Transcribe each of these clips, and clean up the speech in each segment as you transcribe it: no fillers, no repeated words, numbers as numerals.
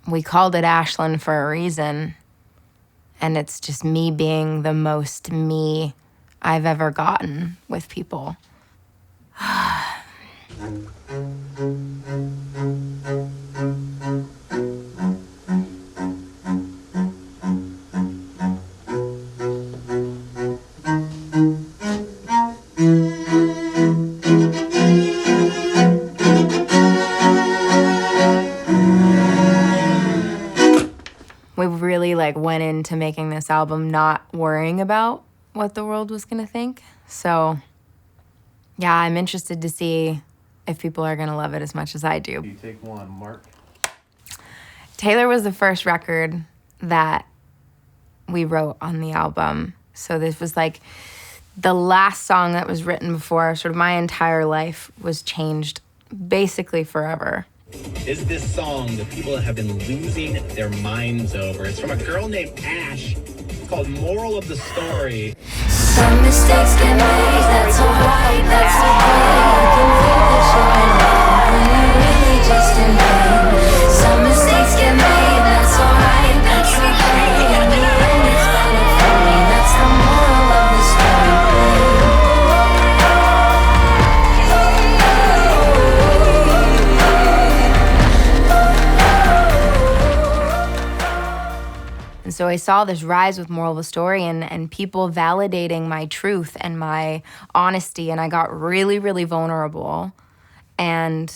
We called it Ashlyn for a reason, and it's just me being the most me I've ever gotten with people. We really went into making this album not worrying about what the world was gonna think. So yeah, I'm interested to see if people are gonna love it as much as I do. You take one, Mark. Taylor was the first record that we wrote on the album. So this was the last song that was written before sort of my entire life was changed basically forever. Is this song that people have been losing their minds over? It's from a girl named Ashe. It's called Moral of the Story. Some mistakes get made, that's alright, that's okay. You can feel that you're in love when you're really just in pain. Some mistakes get made, that's alright, that's okay. In the end, it's better for me. That's the moral of the story. And so I saw this rise with Moral of the Story and people validating my truth and my honesty, and I got really, really vulnerable. And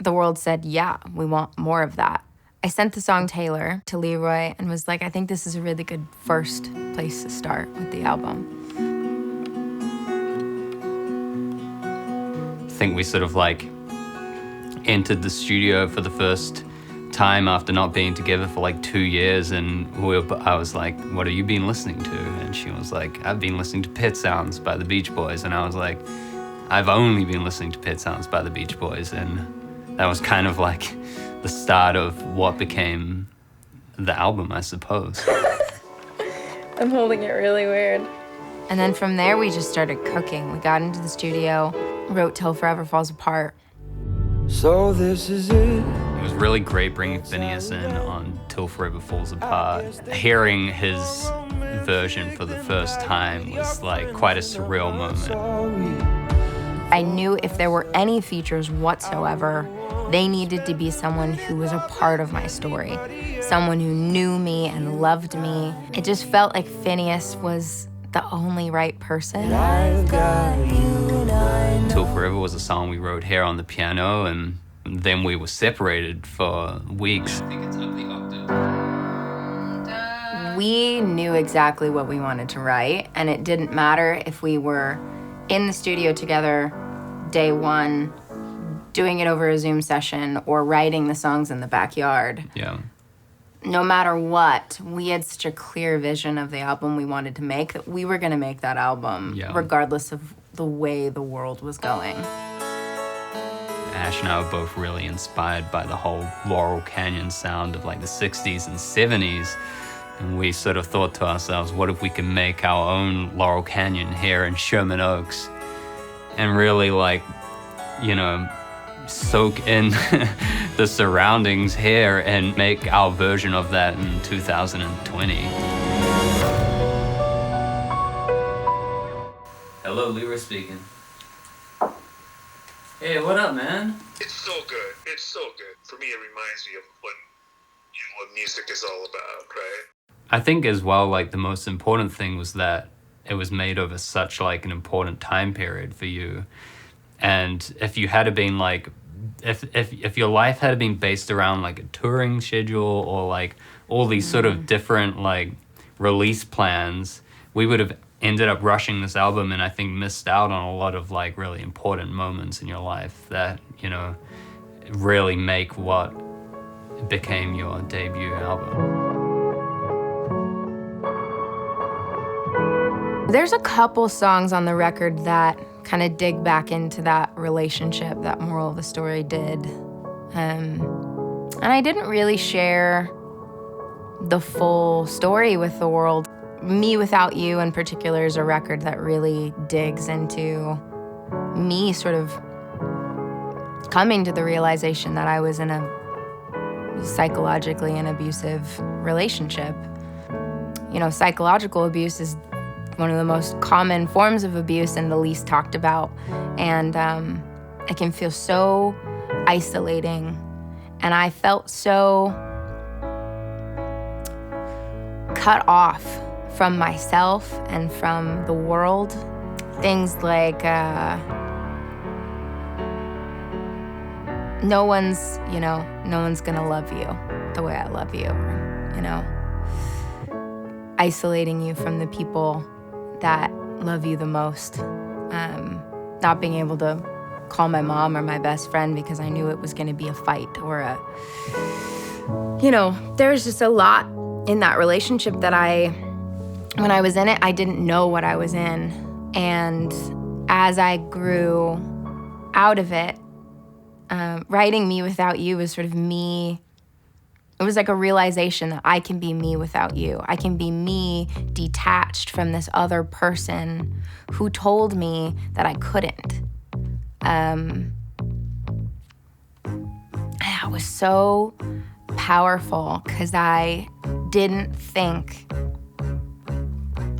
the world said, yeah, we want more of that. I sent the song Taylor to Leroy and was like, I think this is a really good first place to start with the album. I think we sort of entered the studio for the first time after not being together for 2 years, and I was like, what have you been listening to? And she was like, I've been listening to Pet Sounds by the Beach Boys. And I was like, I've only been listening to Pet Sounds by the Beach Boys. And that was kind of the start of what became the album, I suppose. I'm holding it really weird. And then from there, we just started cooking. We got into the studio, wrote Till Forever Falls Apart. So this is it. It was really great bringing Phineas in on Till Forever Falls Apart. Hearing his version for the first time was quite a surreal moment. I knew if there were any features whatsoever, they needed to be someone who was a part of my story, someone who knew me and loved me. It just felt like Phineas was the only right person. Till Forever was a song we wrote here on the piano, and then we were separated for weeks. We knew exactly what we wanted to write, and it didn't matter if we were in the studio together day one, doing it over a Zoom session, or writing the songs in the backyard. Yeah. No matter what, we had such a clear vision of the album we wanted to make that we were going to make that album regardless of the way the world was going. Ash and I were both really inspired by the whole Laurel Canyon sound of the 60s and 70s. And we sort of thought to ourselves, what if we could make our own Laurel Canyon here in Sherman Oaks and really soak in the surroundings here and make our version of that in 2020. Hello, Leroy speaking. Hey, what up, man? It's so good. It's so good. For me, it reminds me of what music is all about, right? I think as well, the most important thing was that it was made over such an important time period for you. And if you had been if your life had been based around a touring schedule or all these sort of different release plans, we would have ended up rushing this album and I think missed out on a lot of really important moments in your life that, really make what became your debut album. There's a couple songs on the record that kind of dig back into that relationship that Moral of the Story did. And I didn't really share the full story with the world. Me Without You in particular is a record that really digs into me sort of coming to the realization that I was in a psychologically an abusive relationship. You know, psychological abuse is one of the most common forms of abuse and the least talked about. And it can feel so isolating. And I felt so cut off from myself and from the world. Things like no one's gonna love you the way I love you, or, isolating you from the people that love you the most. Not being able to call my mom or my best friend because I knew it was gonna be a fight or there's just a lot in that relationship that when I was in it, I didn't know what I was in. And as I grew out of it, writing Me Without You was sort of me. It was like a realization that I can be me without you. I can be me detached from this other person who told me that I couldn't. That was so powerful because I didn't think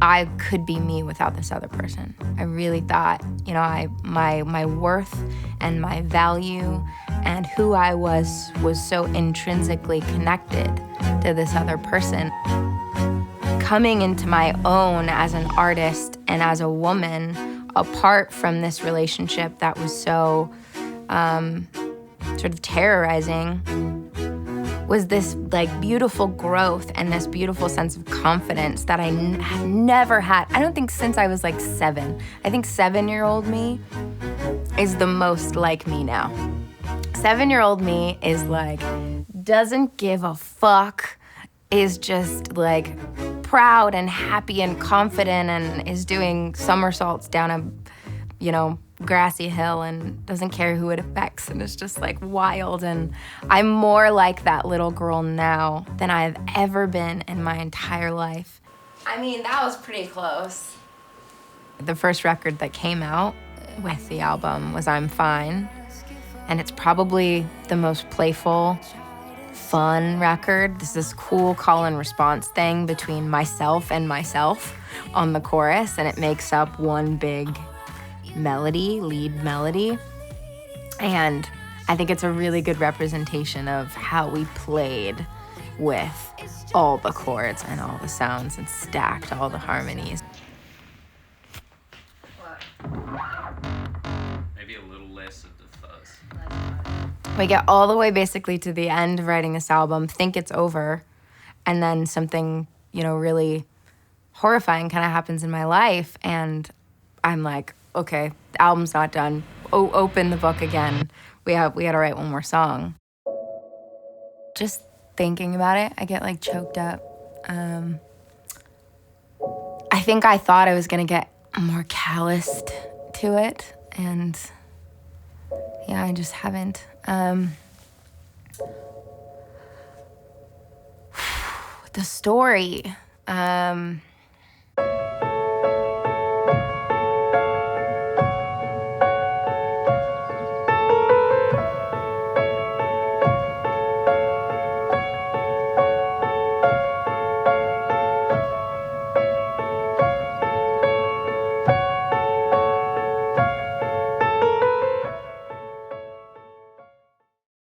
I could be me without this other person. I really thought, my worth and my value and who I was so intrinsically connected to this other person. Coming into my own as an artist and as a woman, apart from this relationship that was so sort of terrorizing, was this beautiful growth and this beautiful sense of confidence that I had never had. I don't think since I was 7. I think 7-year-old me is the most like me now. 7-year-old me is doesn't give a fuck, is just proud and happy and confident and is doing somersaults down a, grassy hill and doesn't care who it affects and it's just wild. And I'm more like that little girl now than I've ever been in my entire life. I mean, that was pretty close. The first record that came out with the album was I'm Fine, and it's probably the most playful, fun record. This is cool call and response thing between myself and myself on the chorus, and it makes up one big lead melody. And I think it's a really good representation of how we played with all the chords and all the sounds and stacked all the harmonies. Maybe a little less of the fuzz. We get all the way basically to the end of writing this album, think it's over, and then something, really horrifying kind of happens in my life, and I'm like, okay, the album's not done. Open the book again. We got to write one more song. Just thinking about it, I get choked up. I think I thought I was gonna get more calloused to it, and yeah, I just haven't. The story.